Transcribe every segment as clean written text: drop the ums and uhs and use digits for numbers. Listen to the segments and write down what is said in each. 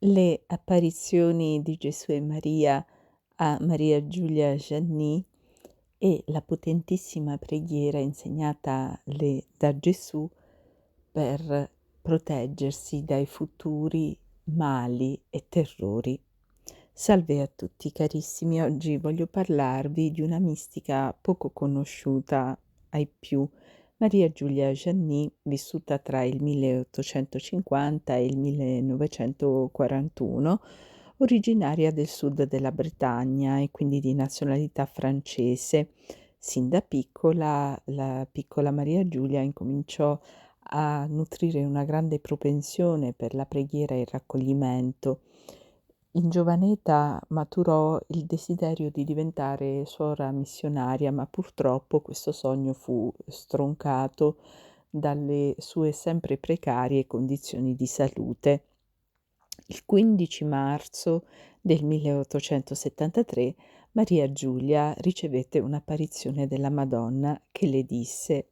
Le apparizioni di Gesù e Maria a Maria Giulia Giannì e la potentissima preghiera da Gesù per proteggersi dai futuri mali e terrori. Salve a tutti carissimi, oggi voglio parlarvi di una mistica poco conosciuta ai più, Maria Giulia Giannì, vissuta tra il 1850 e il 1941, originaria del sud della Bretagna e quindi di nazionalità francese. Sin da piccola, la piccola Maria Giulia incominciò a nutrire una grande propensione per la preghiera e il raccoglimento. In giovane età maturò il desiderio di diventare suora missionaria, ma purtroppo questo sogno fu stroncato dalle sue sempre precarie condizioni di salute. Il 15 marzo del 1873 Maria Giulia ricevette un'apparizione della Madonna che le disse: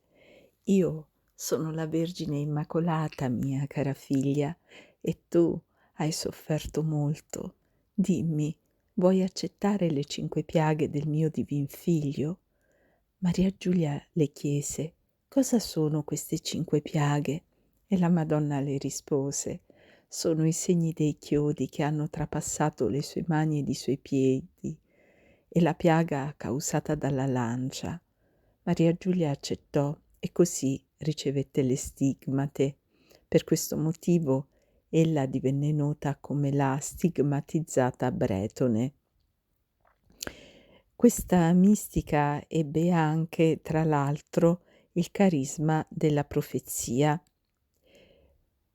«Io sono la Vergine Immacolata, mia cara figlia, e tu hai sofferto molto. Dimmi, vuoi accettare le 5 piaghe del mio divin Figlio?» Maria Giulia le chiese: «Cosa sono queste 5 piaghe?» E la Madonna le rispose: «Sono i segni dei chiodi che hanno trapassato le sue mani ed i suoi piedi e la piaga causata dalla lancia». Maria Giulia accettò e così ricevette le stigmate. Per questo motivo ella divenne nota come la stigmatizzata bretone. Questa mistica ebbe anche, tra l'altro, il carisma della profezia.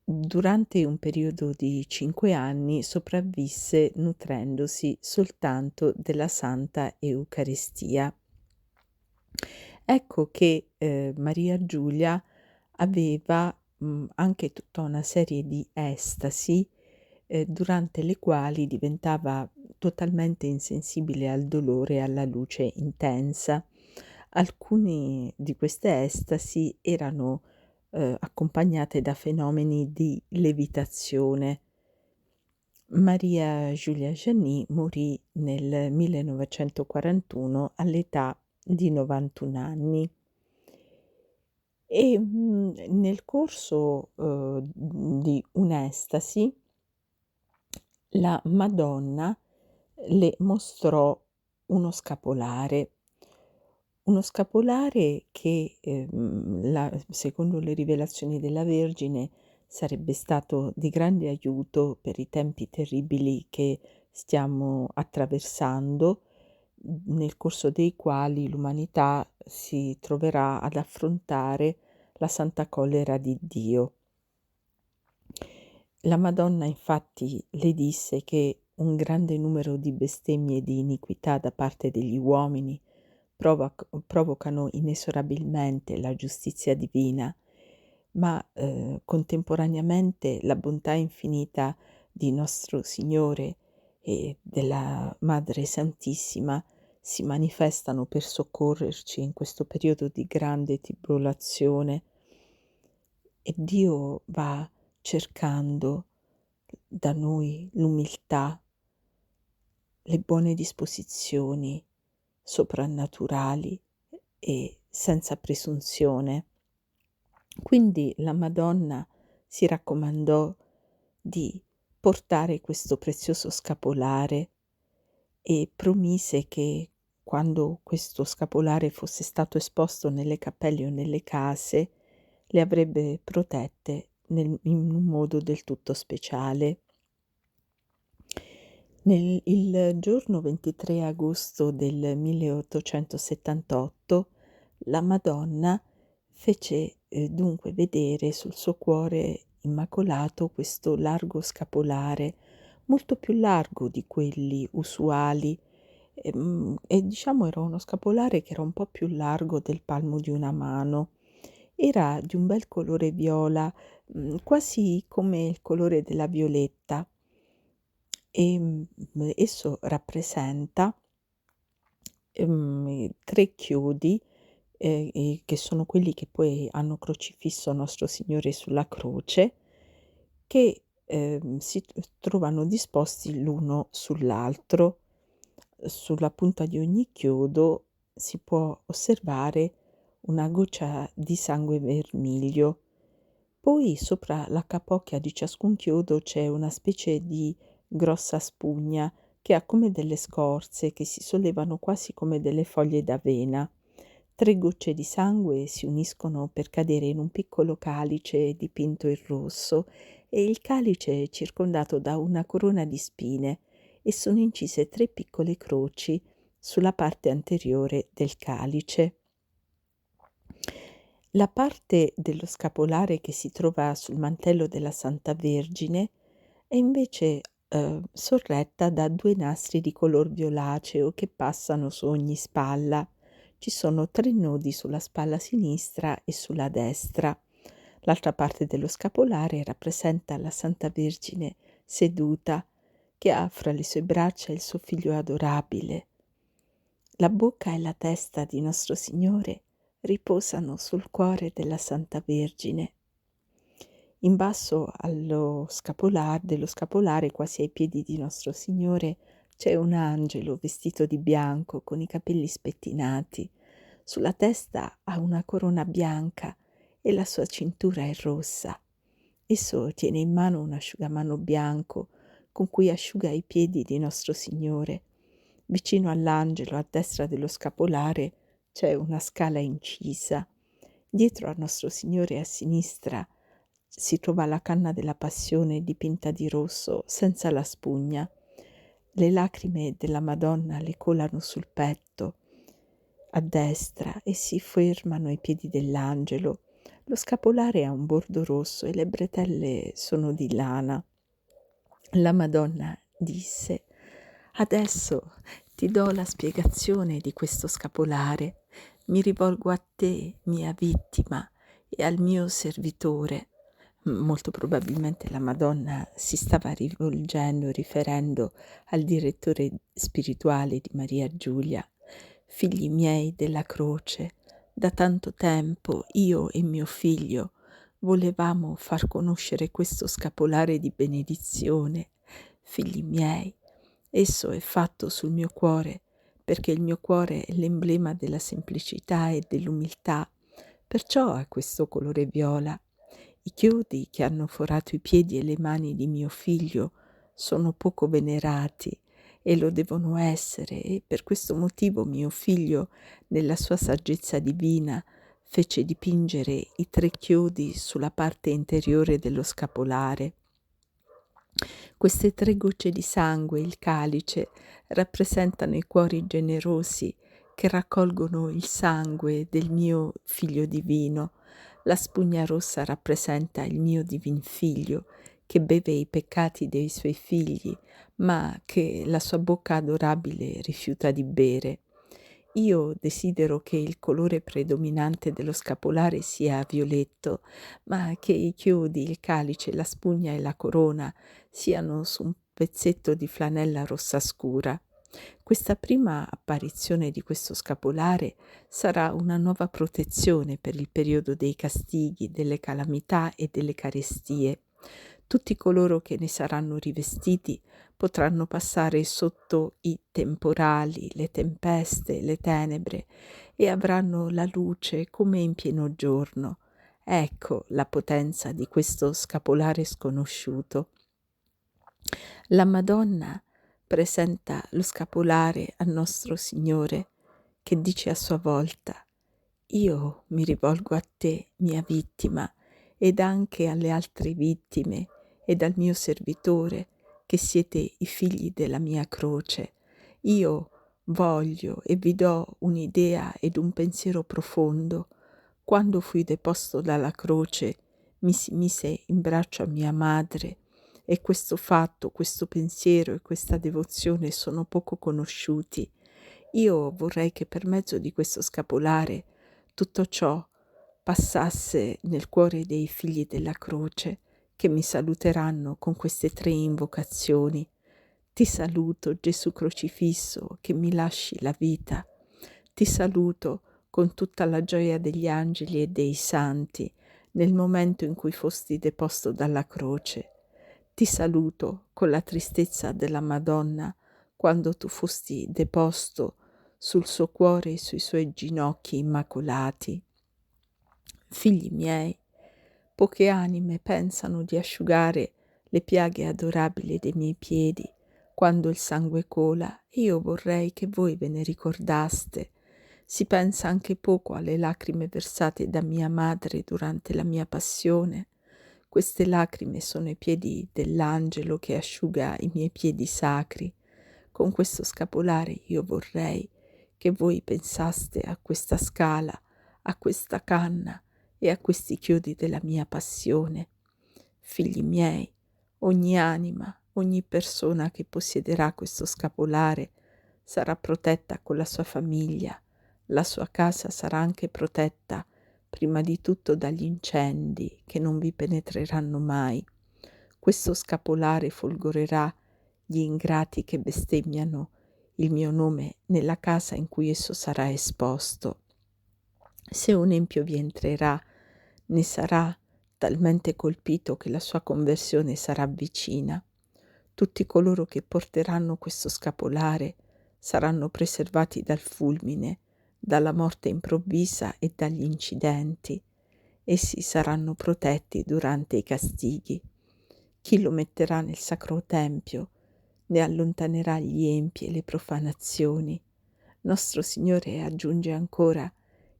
Durante un periodo di 5 anni sopravvisse nutrendosi soltanto della Santa Eucaristia. Ecco che, Maria Giulia aveva, anche tutta una serie di estasi, durante le quali diventava totalmente insensibile al dolore e alla luce intensa. Alcune di queste estasi erano, accompagnate da fenomeni di levitazione. Maria Giulia Giannì morì nel 1941 all'età di 91 anni e, nel corso, di un'estasi la Madonna le mostrò uno scapolare che, secondo le rivelazioni della Vergine, sarebbe stato di grande aiuto per i tempi terribili che stiamo attraversando, nel corso dei quali l'umanità si troverà ad affrontare la santa collera di Dio. La Madonna infatti le disse che un grande numero di bestemmie e di iniquità da parte degli uomini provocano inesorabilmente la giustizia divina, ma contemporaneamente la bontà infinita di nostro Signore e della Madre Santissima si manifestano per soccorrerci in questo periodo di grande tribolazione, e Dio va cercando da noi l'umiltà, le buone disposizioni soprannaturali e senza presunzione. Quindi la Madonna si raccomandò di portare questo prezioso scapolare e promise che quando questo scapolare fosse stato esposto nelle cappelle o nelle case, le avrebbe protette in un modo del tutto speciale. Il giorno 23 agosto del 1878 la Madonna fece dunque vedere sul suo cuore immacolato questo largo scapolare, molto più largo di quelli usuali, e diciamo era uno scapolare che era un po' più largo del palmo di una mano. Era di un bel colore viola, quasi come il colore della violetta. Esso rappresenta, 3 chiodi, che sono quelli che poi hanno crocifisso nostro Signore sulla croce, che si trovano disposti l'uno sull'altro. Sulla punta di ogni chiodo si può osservare una goccia di sangue vermiglio. Poi sopra la capocchia di ciascun chiodo c'è una specie di grossa spugna che ha come delle scorze che si sollevano quasi come delle foglie d'avena. 3 gocce di sangue si uniscono per cadere in un piccolo calice dipinto in rosso e il calice è circondato da una corona di spine e sono incise 3 piccole croci sulla parte anteriore del calice. La parte dello scapolare che si trova sul mantello della Santa Vergine è invece sorretta da 2 nastri di color violaceo che passano su ogni spalla. Ci sono 3 nodi sulla spalla sinistra e sulla destra. L'altra parte dello scapolare rappresenta la Santa Vergine seduta, che ha fra le sue braccia il suo figlio adorabile. La bocca e la testa di Nostro Signore riposano sul cuore della Santa Vergine. In basso dello scapolare, quasi ai piedi di Nostro Signore, c'è un angelo vestito di bianco con i capelli spettinati. Sulla testa ha una corona bianca e la sua cintura è rossa. Esso tiene in mano un asciugamano bianco con cui asciuga i piedi di Nostro Signore. Vicino all'angelo, a destra dello scapolare, c'è una scala incisa. Dietro a Nostro Signore a sinistra si trova la canna della Passione dipinta di rosso senza la spugna. Le lacrime della Madonna le colano sul petto a destra e si fermano ai piedi dell'angelo. Lo scapolare ha un bordo rosso e le bretelle sono di lana. La Madonna disse: «Adesso ti do la spiegazione di questo scapolare. Mi rivolgo a te, mia vittima, e al mio servitore». Molto probabilmente la Madonna si stava riferendo al direttore spirituale di Maria Giulia. «Figli miei della croce, da tanto tempo io e mio figlio volevamo far conoscere questo scapolare di benedizione. Figli miei, esso è fatto sul mio cuore, perché il mio cuore è l'emblema della semplicità e dell'umiltà, perciò ha questo colore viola. I chiodi che hanno forato i piedi e le mani di mio figlio sono poco venerati e lo devono essere, e per questo motivo mio figlio, nella sua saggezza divina, fece dipingere i 3 chiodi sulla parte interiore dello scapolare. Queste 3 gocce di sangue, il calice, rappresentano i cuori generosi che raccolgono il sangue del mio Figlio divino. La spugna rossa rappresenta il mio divin Figlio, che beve i peccati dei suoi figli, ma che la sua bocca adorabile rifiuta di bere. Io desidero che il colore predominante dello scapolare sia violetto, ma che i chiodi, il calice, la spugna e la corona siano su un pezzetto di flanella rossa scura. Questa prima apparizione di questo scapolare sarà una nuova protezione per il periodo dei castighi, delle calamità e delle carestie. Tutti coloro che ne saranno rivestiti potranno passare sotto i temporali, le tempeste, le tenebre e avranno la luce come in pieno giorno. Ecco la potenza di questo scapolare sconosciuto. La Madonna presenta lo scapolare al nostro Signore, che dice a sua volta: «Io mi rivolgo a te, mia vittima, ed anche alle altre vittime, ed al mio servitore, che siete i figli della mia croce. Io voglio e vi do un'idea ed un pensiero profondo. Quando fui deposto dalla croce, mi si mise in braccio a mia madre, e questo fatto, questo pensiero e questa devozione sono poco conosciuti. Io vorrei che per mezzo di questo scapolare tutto ciò passasse nel cuore dei figli della croce, che mi saluteranno con queste 3 invocazioni. Ti saluto, Gesù crocifisso, che mi lasci la vita. Ti saluto con tutta la gioia degli angeli e dei santi, nel momento in cui fosti deposto dalla croce. Ti saluto con la tristezza della Madonna quando tu fosti deposto sul suo cuore e sui suoi ginocchi immacolati. Figli miei, poche anime pensano di asciugare le piaghe adorabili dei miei piedi quando il sangue cola, e io vorrei che voi ve ne ricordaste. Si pensa anche poco alle lacrime versate da mia madre durante la mia passione. Queste lacrime sono i piedi dell'angelo che asciuga i miei piedi sacri. Con questo scapolare io vorrei che voi pensaste a questa scala, a questa canna e a questi chiodi della mia passione. Figli miei, ogni anima, ogni persona che possiederà questo scapolare sarà protetta con la sua famiglia, la sua casa sarà anche protetta prima di tutto dagli incendi che non vi penetreranno mai. Questo scapolare folgorerà gli ingrati che bestemmiano il mio nome nella casa in cui esso sarà esposto. Se un empio vi entrerà, ne sarà talmente colpito che la sua conversione sarà vicina. Tutti coloro che porteranno questo scapolare saranno preservati dal fulmine, dalla morte improvvisa e dagli incidenti. Essi saranno protetti durante i castighi. Chi lo metterà nel sacro tempio ne allontanerà gli empi e le profanazioni. Nostro Signore aggiunge ancora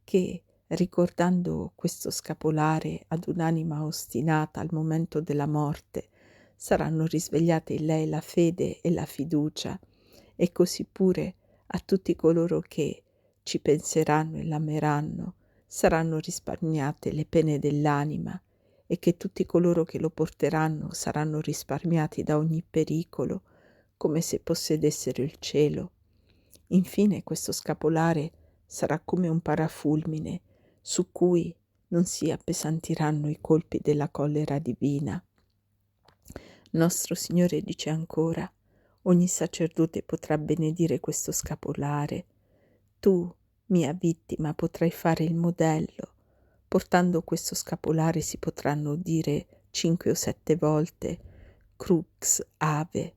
che, ricordando questo scapolare ad un'anima ostinata al momento della morte, saranno risvegliate in lei la fede e la fiducia, e così pure a tutti coloro che ci penseranno e l'ameranno saranno risparmiate le pene dell'anima, e che tutti coloro che lo porteranno saranno risparmiati da ogni pericolo, come se possedessero il cielo. Infine questo scapolare sarà come un parafulmine su cui non si appesantiranno i colpi della collera divina. Nostro Signore dice ancora: ogni sacerdote potrà benedire questo scapolare. Tu, mia vittima, potrai fare il modello. Portando questo scapolare si potranno dire 5 o 7 volte Crux Ave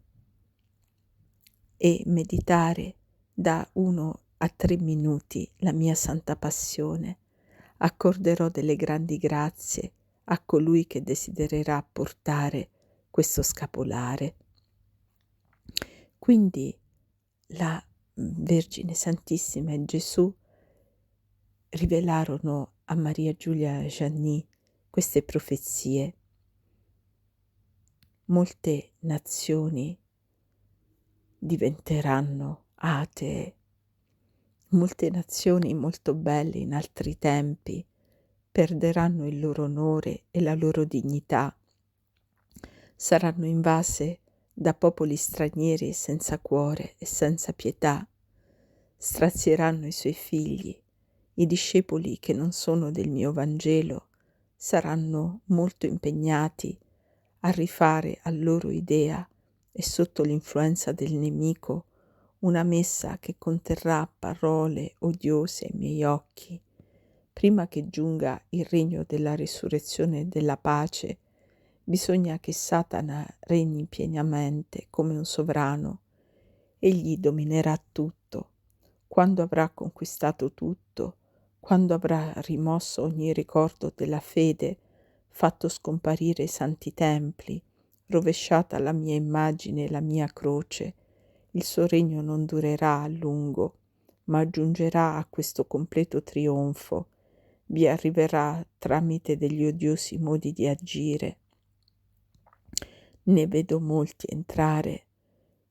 e meditare da 1 a 3 minuti la mia santa passione. Accorderò delle grandi grazie a colui che desidererà portare questo scapolare. Quindi la Vergine Santissima e Gesù rivelarono a Maria Giulia Gianni queste profezie. Molte nazioni diventeranno atee, molte nazioni molto belle in altri tempi perderanno il loro onore e la loro dignità, saranno invase da popoli stranieri senza cuore e senza pietà, strazieranno i suoi figli, i discepoli che non sono del mio Vangelo saranno molto impegnati a rifare a loro idea e sotto l'influenza del nemico una messa che conterrà parole odiose ai miei occhi. Prima che giunga il regno della risurrezione e della pace, bisogna che Satana regni pienamente come un sovrano. Egli dominerà tutto. Quando avrà conquistato tutto, quando avrà rimosso ogni ricordo della fede, fatto scomparire i santi templi, rovesciata la mia immagine e la mia croce, il suo regno non durerà a lungo, ma giungerà a questo completo trionfo, vi arriverà tramite degli odiosi modi di agire. Ne vedo molti entrare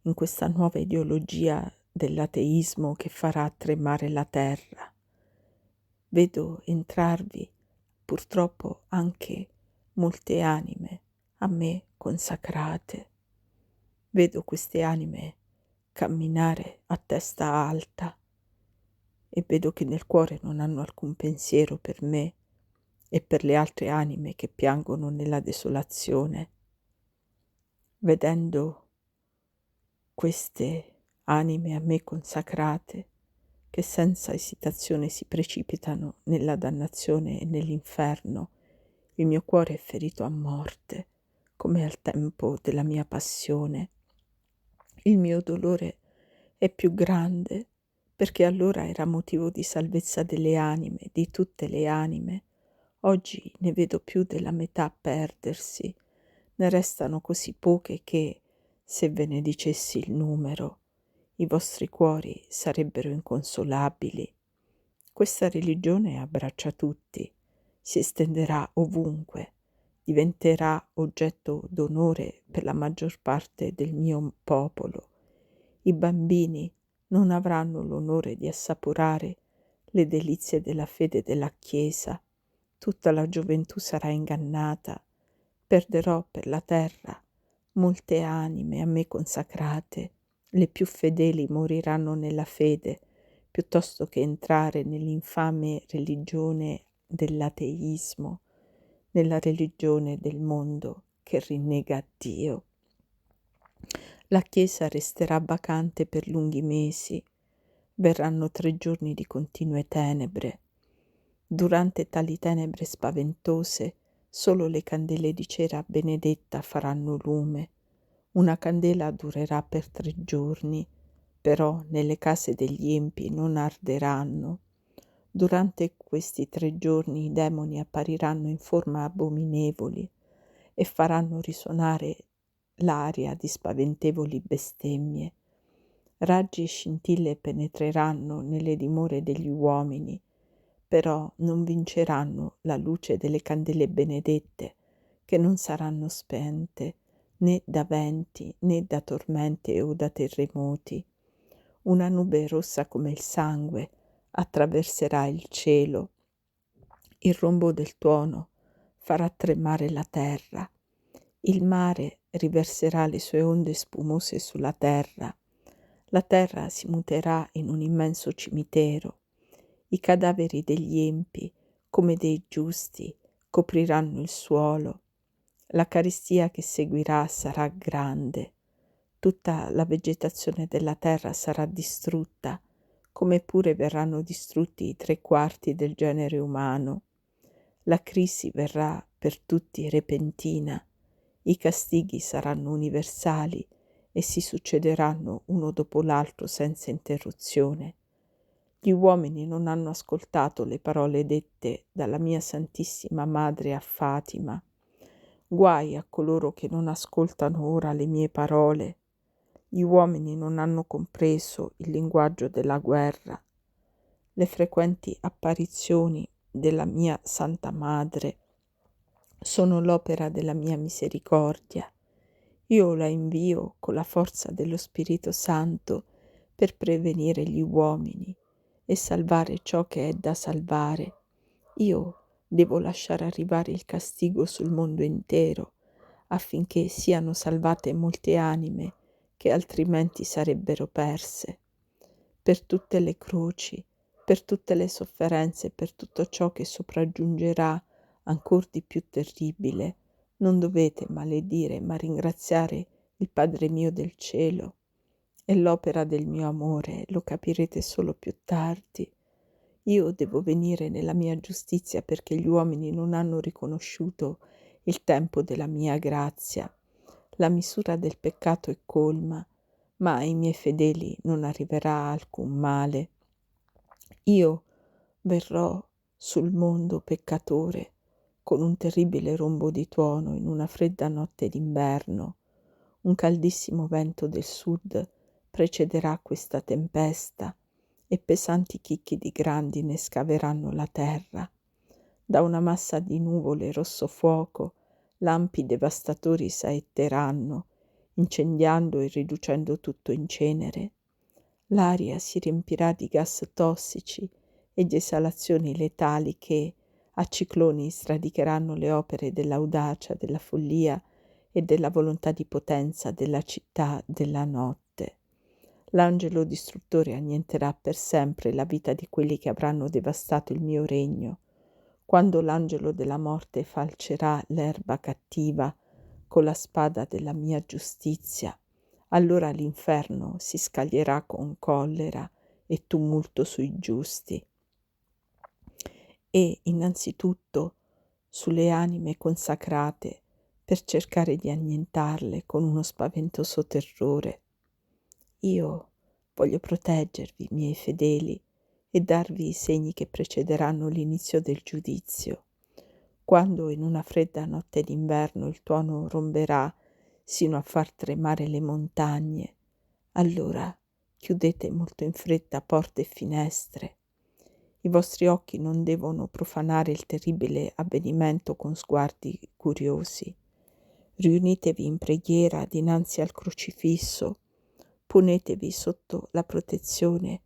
in questa nuova ideologia dell'ateismo che farà tremare la terra. Vedo entrarvi purtroppo anche molte anime a me consacrate. Vedo queste anime camminare a testa alta e vedo che nel cuore non hanno alcun pensiero per me e per le altre anime che piangono nella desolazione. Vedendo queste anime a me consacrate, che senza esitazione si precipitano nella dannazione e nell'inferno, il mio cuore è ferito a morte, come al tempo della mia passione. Il mio dolore è più grande perché allora era motivo di salvezza delle anime, di tutte le anime. Oggi ne vedo più della metà perdersi, ne restano così poche che, se ve ne dicessi il numero, i vostri cuori sarebbero inconsolabili. Questa religione abbraccia tutti, si estenderà ovunque, diventerà oggetto d'onore per la maggior parte del mio popolo. I bambini non avranno l'onore di assaporare le delizie della fede della Chiesa. Tutta la gioventù sarà ingannata. Perderò per la terra molte anime a me consacrate. Le più fedeli moriranno nella fede piuttosto che entrare nell'infame religione dell'ateismo, nella religione del mondo che rinnega Dio. La Chiesa resterà vacante per lunghi mesi. Verranno 3 giorni di continue tenebre. Durante tali tenebre spaventose, solo le candele di cera benedetta faranno lume. Una candela durerà per 3 giorni, però nelle case degli empi non arderanno. Durante questi 3 giorni i demoni appariranno in forma abominevoli e faranno risuonare l'aria di spaventevoli bestemmie. Raggi e scintille penetreranno nelle dimore degli uomini, però non vinceranno la luce delle candele benedette, che non saranno spente né da venti, né da tormente o da terremoti. Una nube rossa come il sangue attraverserà il cielo. Il rombo del tuono farà tremare la terra. Il mare riverserà le sue onde spumose sulla terra. La terra si muterà in un immenso cimitero. I cadaveri degli empi, come dei giusti, copriranno il suolo. La carestia che seguirà sarà grande. Tutta la vegetazione della terra sarà distrutta, come pure verranno distrutti i 3/4 del genere umano. La crisi verrà per tutti repentina. I castighi saranno universali e si succederanno uno dopo l'altro senza interruzione. Gli uomini non hanno ascoltato le parole dette dalla mia Santissima Madre a Fatima. Guai a coloro che non ascoltano ora le mie parole. Gli uomini non hanno compreso il linguaggio della guerra. Le frequenti apparizioni della mia Santa Madre sono l'opera della mia misericordia. Io la invio con la forza dello Spirito Santo per prevenire gli uomini e salvare ciò che è da salvare. Io devo lasciare arrivare il castigo sul mondo intero, affinché siano salvate molte anime che altrimenti sarebbero perse. Per tutte le croci, per tutte le sofferenze, per tutto ciò che sopraggiungerà ancor di più terribile, non dovete maledire, ma ringraziare il Padre mio del cielo. È l'opera del mio amore, lo capirete solo più tardi. Io devo venire nella mia giustizia perché gli uomini non hanno riconosciuto il tempo della mia grazia. La misura del peccato è colma, ma ai miei fedeli non arriverà alcun male. Io verrò sul mondo peccatore con un terribile rombo di tuono in una fredda notte d'inverno. Un caldissimo vento del sud precederà questa tempesta e pesanti chicchi di grandine scaveranno la terra. Da una massa di nuvole rosso fuoco lampi devastatori saetteranno, incendiando e riducendo tutto in cenere. L'aria si riempirà di gas tossici e di esalazioni letali che, a cicloni, sradicheranno le opere dell'audacia, della follia e della volontà di potenza della città della notte. L'angelo distruttore annienterà per sempre la vita di quelli che avranno devastato il mio regno. Quando l'angelo della morte falcerà l'erba cattiva con la spada della mia giustizia, allora l'inferno si scaglierà con collera e tumulto sui giusti. E innanzitutto sulle anime consacrate per cercare di annientarle con uno spaventoso terrore. Io voglio proteggervi, miei fedeli, e darvi i segni che precederanno l'inizio del giudizio. Quando in una fredda notte d'inverno il tuono romperà sino a far tremare le montagne, allora chiudete molto in fretta porte e finestre. I vostri occhi non devono profanare il terribile avvenimento con sguardi curiosi. Riunitevi in preghiera dinanzi al crocifisso, ponetevi sotto la protezione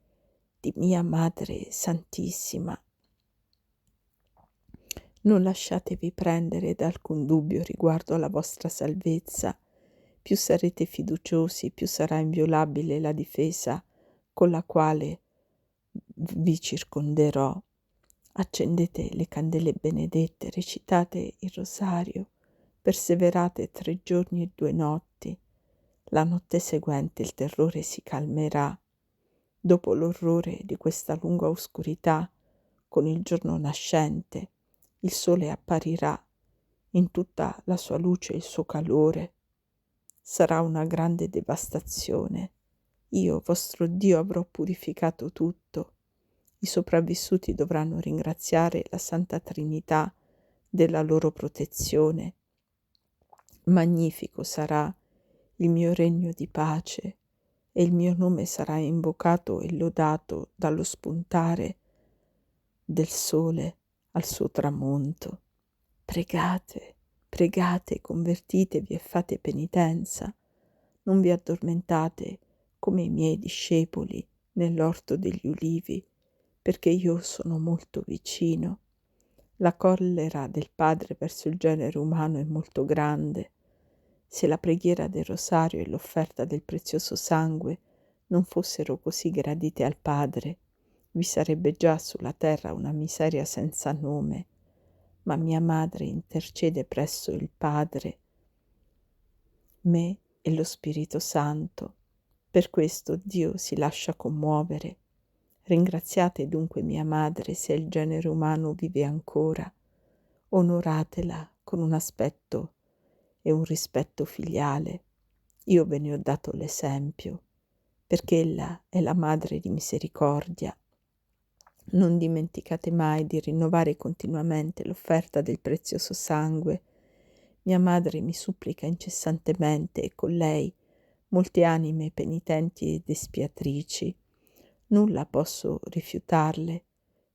di mia Madre Santissima. Non lasciatevi prendere da alcun dubbio riguardo alla vostra salvezza. Più sarete fiduciosi, più sarà inviolabile la difesa con la quale vi circonderò. Accendete le candele benedette, recitate il rosario, perseverate 3 giorni e 2 notti. La notte seguente il terrore si calmerà. Dopo l'orrore di questa lunga oscurità, con il giorno nascente, il sole apparirà in tutta la sua luce e il suo calore. Sarà una grande devastazione. Io, vostro Dio, avrò purificato tutto. I sopravvissuti dovranno ringraziare la Santa Trinità della loro protezione. Magnifico sarà il mio regno di pace e il mio nome sarà invocato e lodato dallo spuntare del sole al suo tramonto. Pregate, pregate, convertitevi e fate penitenza. Non vi addormentate come i miei discepoli nell'orto degli ulivi, perché io sono molto vicino. La collera del Padre verso il genere umano è molto grande. Se la preghiera del rosario e l'offerta del prezioso sangue non fossero così gradite al Padre, vi sarebbe già sulla terra una miseria senza nome. Ma mia Madre intercede presso il Padre, me e lo Spirito Santo. Per questo Dio si lascia commuovere. Ringraziate dunque mia Madre se il genere umano vive ancora. Onoratela con un aspetto e un rispetto filiale. Io ve ne ho dato l'esempio, perché ella è la Madre di misericordia. Non dimenticate mai di rinnovare continuamente l'offerta del prezioso sangue. Mia Madre mi supplica incessantemente e con lei molte anime penitenti ed espiatrici. Nulla posso rifiutarle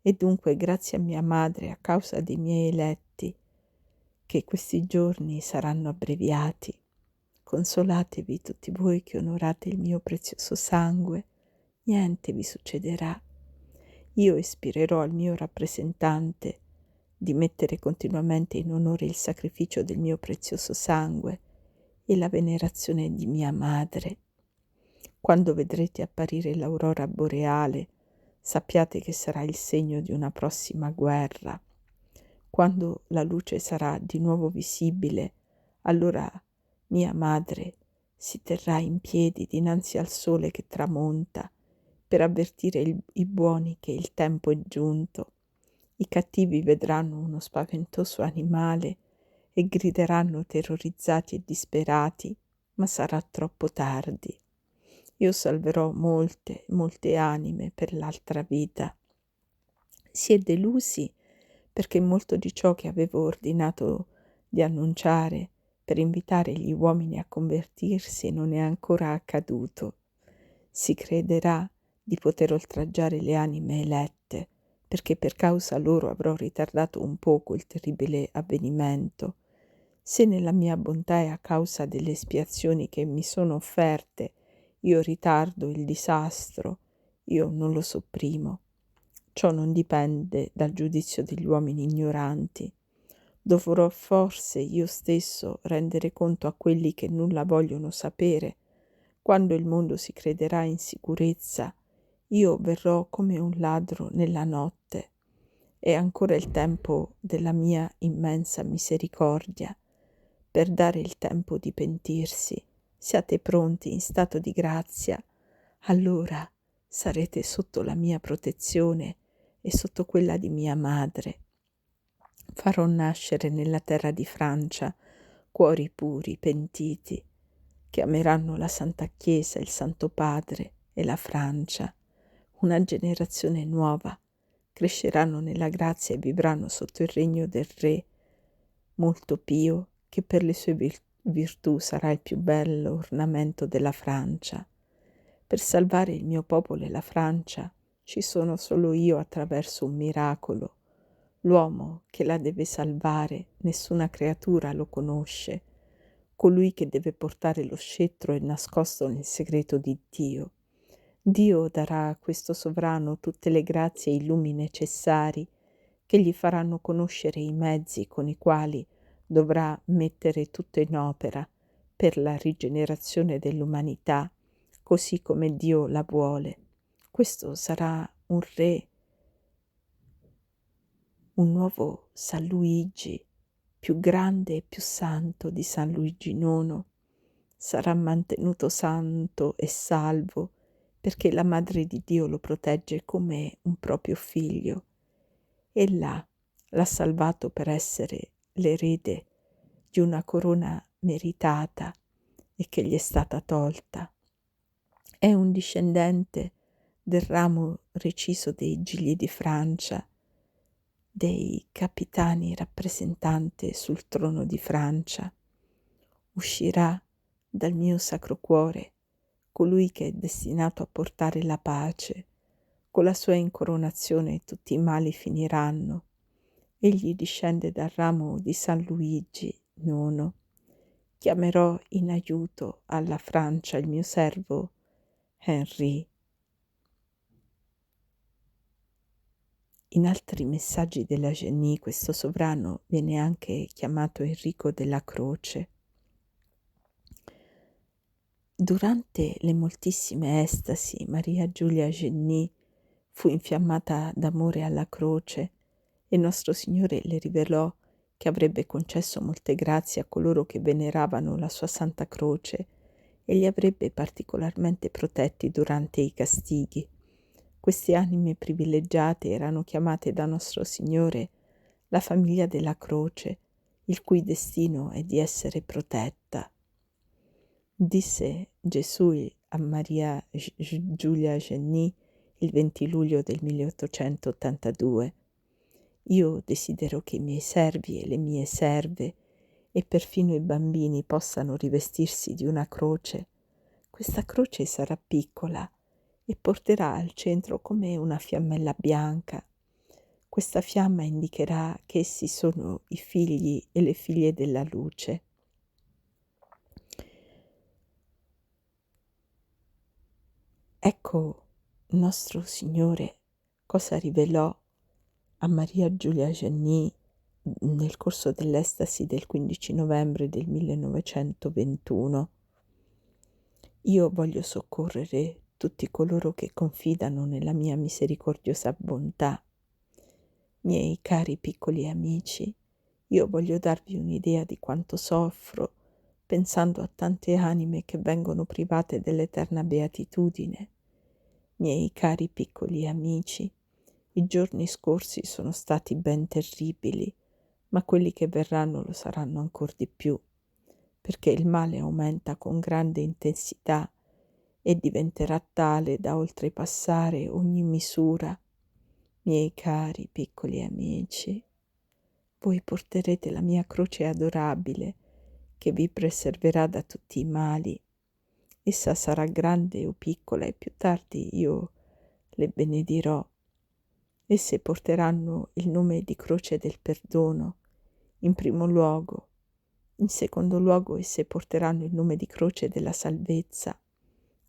e dunque grazie a mia Madre, a causa dei miei eletti, che questi giorni saranno abbreviati. Consolatevi tutti voi che onorate il mio prezioso sangue. Niente vi succederà. Io ispirerò al mio rappresentante di mettere continuamente in onore il sacrificio del mio prezioso sangue e la venerazione di mia Madre. Quando vedrete apparire l'aurora boreale, sappiate che sarà il segno di una prossima guerra. Quando la luce sarà di nuovo visibile, allora mia Madre si terrà in piedi dinanzi al sole che tramonta per avvertire i buoni che il tempo è giunto. I cattivi vedranno uno spaventoso animale e grideranno terrorizzati e disperati, ma sarà troppo tardi. Io salverò molte, molte anime per l'altra vita. Si è delusi perché molto di ciò che avevo ordinato di annunciare per invitare gli uomini a convertirsi non è ancora accaduto. Si crederà di poter oltraggiare le anime elette, perché per causa loro avrò ritardato un poco il terribile avvenimento. Se nella mia bontà e a causa delle espiazioni che mi sono offerte io ritardo il disastro, io non lo sopprimo. Ciò non dipende dal giudizio degli uomini ignoranti. Dovrò forse io stesso rendere conto a quelli che nulla vogliono sapere. Quando il mondo si crederà in sicurezza, io verrò come un ladro nella notte. È ancora il tempo della mia immensa misericordia, per dare il tempo di pentirsi. Siate pronti in stato di grazia, allora sarete sotto la mia protezione e sotto quella di mia madre. Farò nascere nella terra di Francia cuori puri, pentiti, che ameranno la Santa Chiesa, il Santo Padre e la Francia, una generazione nuova, cresceranno nella grazia e vivranno sotto il regno del Re molto pio, che per le sue virtù sarà il più bello ornamento della Francia. Per salvare il mio popolo e la Francia ci sono solo io attraverso un miracolo. L'uomo che la deve salvare, nessuna creatura lo conosce. Colui che deve portare lo scettro è nascosto nel segreto di Dio. Dio darà a questo sovrano tutte le grazie e i lumi necessari che gli faranno conoscere i mezzi con i quali dovrà mettere tutto in opera per la rigenerazione dell'umanità, così come Dio la vuole. Questo sarà un re, un nuovo San Luigi, più grande e più santo di San Luigi IX. Sarà mantenuto santo e salvo perché la Madre di Dio lo protegge come un proprio figlio. Ella l'ha salvato per essere l'erede di una corona meritata e che gli è stata tolta. È un discendente del ramo reciso dei Gigli di Francia, dei capitani rappresentante sul trono di Francia. Uscirà dal mio sacro cuore colui che è destinato a portare la pace. Con la sua incoronazione tutti i mali finiranno. Egli discende dal ramo di San Luigi IX. Chiamerò in aiuto alla Francia il mio servo Henri. In altri messaggi della Genie questo sovrano viene anche chiamato Enrico della Croce. Durante le moltissime estasi, Maria Giulia Genie fu infiammata d'amore alla croce e nostro Signore le rivelò che avrebbe concesso molte grazie a coloro che veneravano la sua Santa Croce e li avrebbe particolarmente protetti durante i castighi. Queste anime privilegiate erano chiamate da nostro Signore la famiglia della croce, il cui destino è di essere protetta. Disse Gesù a Maria Giulia Genie il 20 luglio del 1882: io desidero che i miei servi e le mie serve e perfino i bambini possano rivestirsi di una croce. Questa croce sarà piccola e porterà al centro come una fiammella bianca. Questa fiamma indicherà che essi sono i figli e le figlie della luce. Ecco nostro Signore cosa rivelò a Maria Giulia Genie nel corso dell'estasi del 15 novembre del 1921. Io voglio soccorrere tutti coloro che confidano nella mia misericordiosa bontà. Miei cari piccoli amici, io voglio darvi un'idea di quanto soffro pensando a tante anime che vengono private dell'eterna beatitudine. Miei cari piccoli amici, i giorni scorsi sono stati ben terribili, ma quelli che verranno lo saranno ancor di più, perché il male aumenta con grande intensità e diventerà tale da oltrepassare ogni misura. Miei cari piccoli amici, voi porterete la mia croce adorabile che vi preserverà da tutti i mali. Essa sarà grande o piccola e più tardi io le benedirò. Esse porteranno il nome di croce del perdono, in primo luogo. In secondo luogo esse porteranno il nome di croce della salvezza.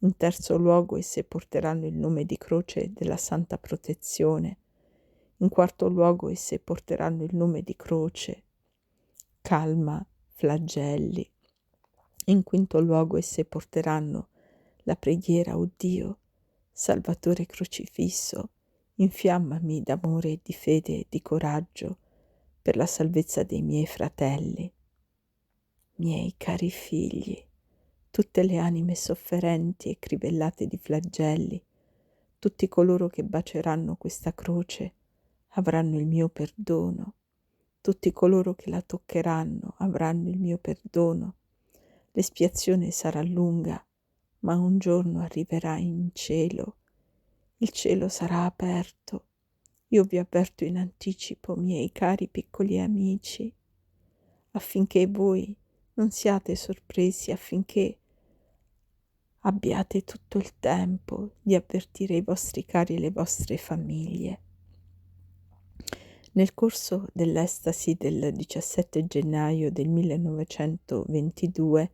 In terzo luogo esse porteranno il nome di croce della santa protezione. In quarto luogo esse porteranno il nome di croce, calma, flagelli. In quinto luogo esse porteranno la preghiera: o Dio, Salvatore crocifisso, infiammami d'amore e di fede e di coraggio per la salvezza dei miei fratelli. Miei cari figli, tutte le anime sofferenti e crivellate di flagelli, tutti coloro che bacieranno questa croce avranno il mio perdono. tutti coloro che la toccheranno avranno il mio perdono. L'espiazione sarà lunga, ma un giorno arriverà in cielo. Il cielo sarà aperto. Io vi avverto in anticipo, miei cari piccoli amici, affinché voi non siate sorpresi, affinché abbiate tutto il tempo di avvertire i vostri cari e le vostre famiglie. Nel corso dell'estasi del 17 gennaio del 1922,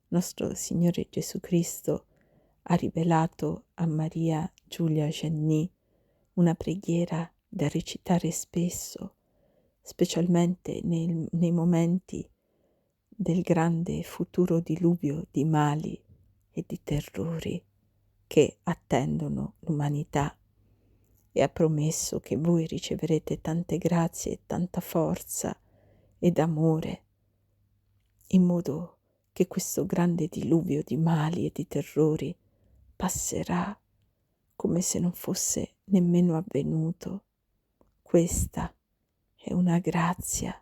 nostro Signore Gesù Cristo ha rivelato a Maria Giulia Giannì una preghiera da recitare spesso, specialmente nei momenti del grande futuro diluvio di mali e di terrori che attendono l'umanità, e ha promesso che voi riceverete tante grazie e tanta forza ed amore, in modo che questo grande diluvio di mali e di terrori passerà come se non fosse nemmeno avvenuto. Questa è una grazia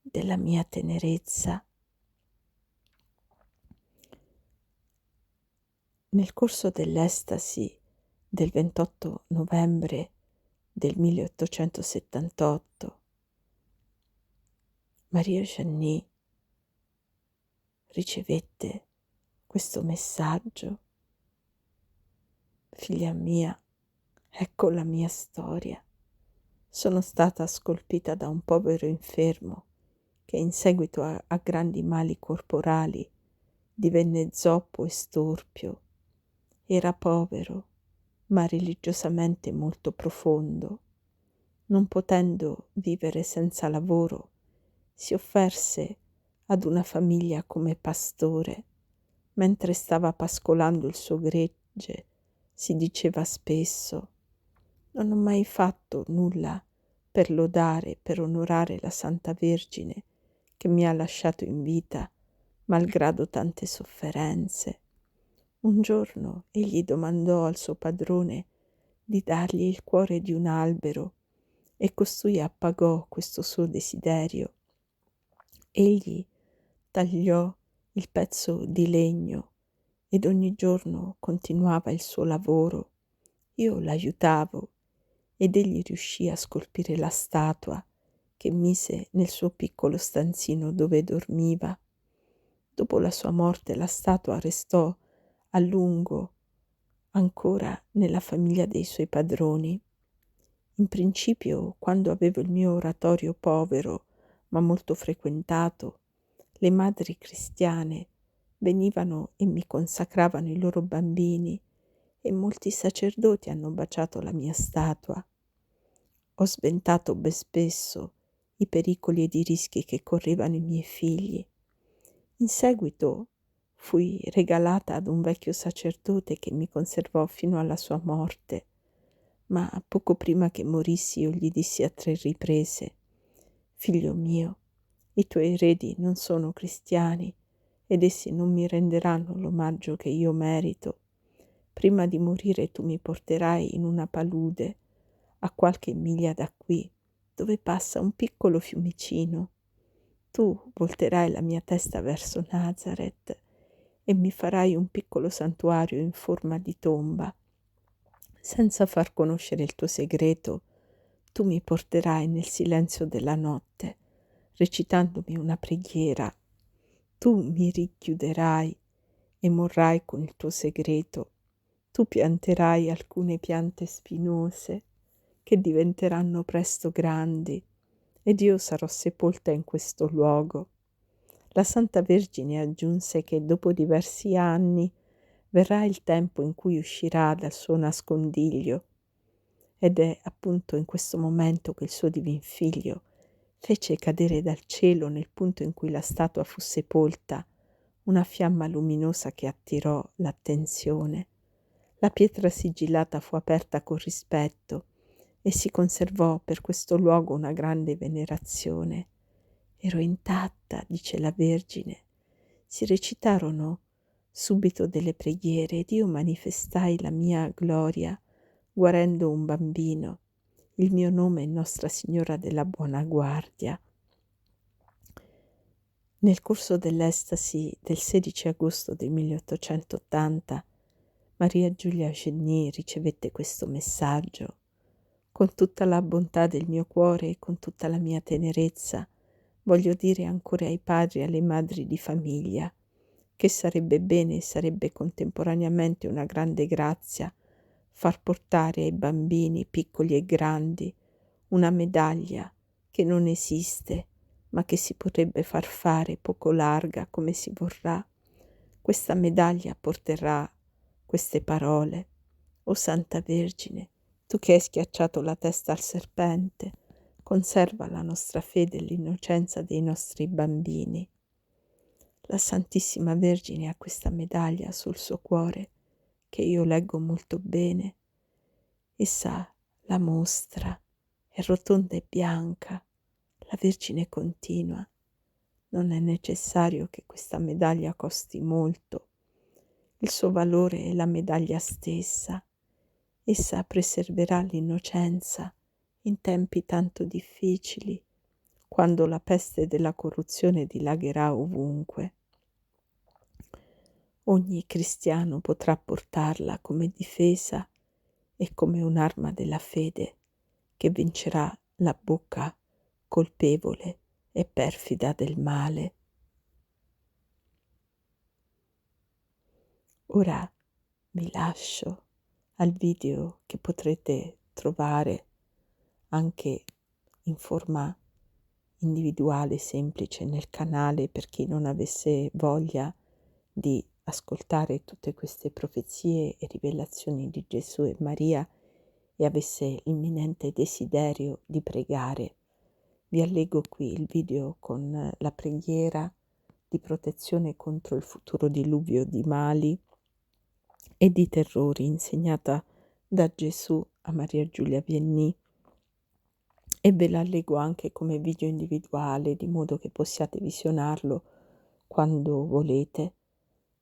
della mia tenerezza. Nel corso dell'estasi del 28 novembre del 1878, Maria Giannì ricevette questo messaggio: figlia mia, ecco la mia storia. Sono stata scolpita da un povero infermo che in seguito a grandi mali corporali divenne zoppo e storpio. Era povero, ma religiosamente molto profondo. Non potendo vivere senza lavoro, si offerse ad una famiglia come pastore. Mentre stava pascolando il suo gregge, si diceva spesso: non ho mai fatto nulla per lodare, per onorare la Santa Vergine che mi ha lasciato in vita, malgrado tante sofferenze. Un giorno egli domandò al suo padrone di dargli il cuore di un albero e costui appagò questo suo desiderio. Egli tagliò il pezzo di legno ed ogni giorno continuava il suo lavoro. Io l'aiutavo ed egli riuscì a scolpire la statua che mise nel suo piccolo stanzino dove dormiva. Dopo la sua morte la statua restò a lungo ancora nella famiglia dei suoi padroni. In principio, quando avevo il mio oratorio povero ma molto frequentato, le madri cristiane venivano e mi consacravano i loro bambini e molti sacerdoti hanno baciato la mia statua. Ho sventato ben spesso i pericoli ed i rischi che correvano i miei figli. In seguito fui regalata ad un vecchio sacerdote che mi conservò fino alla sua morte, ma poco prima che morissi io gli dissi a 3 riprese: figlio mio, i tuoi eredi non sono cristiani ed essi non mi renderanno l'omaggio che io merito. Prima di morire tu mi porterai in una palude a qualche miglia da qui, dove passa un piccolo fiumicino. Tu volterai la mia testa verso Nazareth e mi farai un piccolo santuario in forma di tomba. Senza far conoscere il tuo segreto, tu mi porterai nel silenzio della notte, recitandomi una preghiera. Tu mi richiuderai e morrai con il tuo segreto. Tu pianterai alcune piante spinose che diventeranno presto grandi ed io sarò sepolta in questo luogo. La Santa Vergine aggiunse che dopo diversi anni verrà il tempo in cui uscirà dal suo nascondiglio, ed è appunto in questo momento che il suo divin figlio fece cadere dal cielo, nel punto in cui la statua fu sepolta, una fiamma luminosa che attirò l'attenzione. La pietra sigillata fu aperta con rispetto e si conservò per questo luogo una grande venerazione. Ero intatta, dice la Vergine. Si recitarono subito delle preghiere ed io manifestai la mia gloria guarendo un bambino. il mio nome è Nostra Signora della Buona Guardia. Nel corso dell'estasi del 16 agosto del 1880, Maria Giulia Eugenie ricevette questo messaggio. Con tutta la bontà del mio cuore e con tutta la mia tenerezza, voglio dire ancora ai padri e alle madri di famiglia che sarebbe bene e sarebbe contemporaneamente una grande grazia far portare ai bambini, piccoli e grandi, una medaglia che non esiste, ma che si potrebbe far fare poco larga come si vorrà. Questa medaglia porterà queste parole: O Santa Vergine, tu che hai schiacciato la testa al serpente, conserva la nostra fede e l'innocenza dei nostri bambini. La Santissima Vergine ha questa medaglia sul suo cuore, che io leggo molto bene. Essa la mostra, è rotonda e bianca. La Vergine continua: non è necessario che questa medaglia costi molto. Il suo valore è la medaglia stessa. Essa preserverà l'innocenza in tempi tanto difficili, quando la peste della corruzione dilagherà ovunque. Ogni cristiano potrà portarla come difesa e come un'arma della fede che vincerà la bocca colpevole e perfida del male. Ora vi lascio al video che potrete trovare anche in forma individuale semplice nel canale per chi non avesse voglia di ascoltare tutte queste profezie e rivelazioni di Gesù e Maria e avesse l'imminente desiderio di pregare. Vi allego qui il video con la preghiera di protezione contro il futuro diluvio di mali e di terrori insegnata da Gesù a Maria Giulia Vianney, e ve la allego anche come video individuale, di modo che possiate visionarlo quando volete,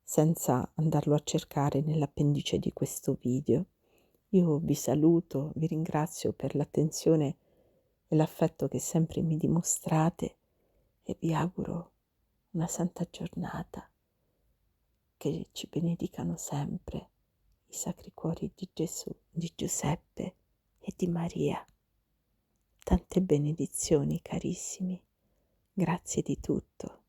senza andarlo a cercare nell'appendice di questo video. Io vi saluto, vi ringrazio per l'attenzione e l'affetto che sempre mi dimostrate e vi auguro una santa giornata. Che ci benedicano sempre i Sacri Cuori di Gesù, di Giuseppe e di Maria. Tante benedizioni, carissimi. Grazie di tutto.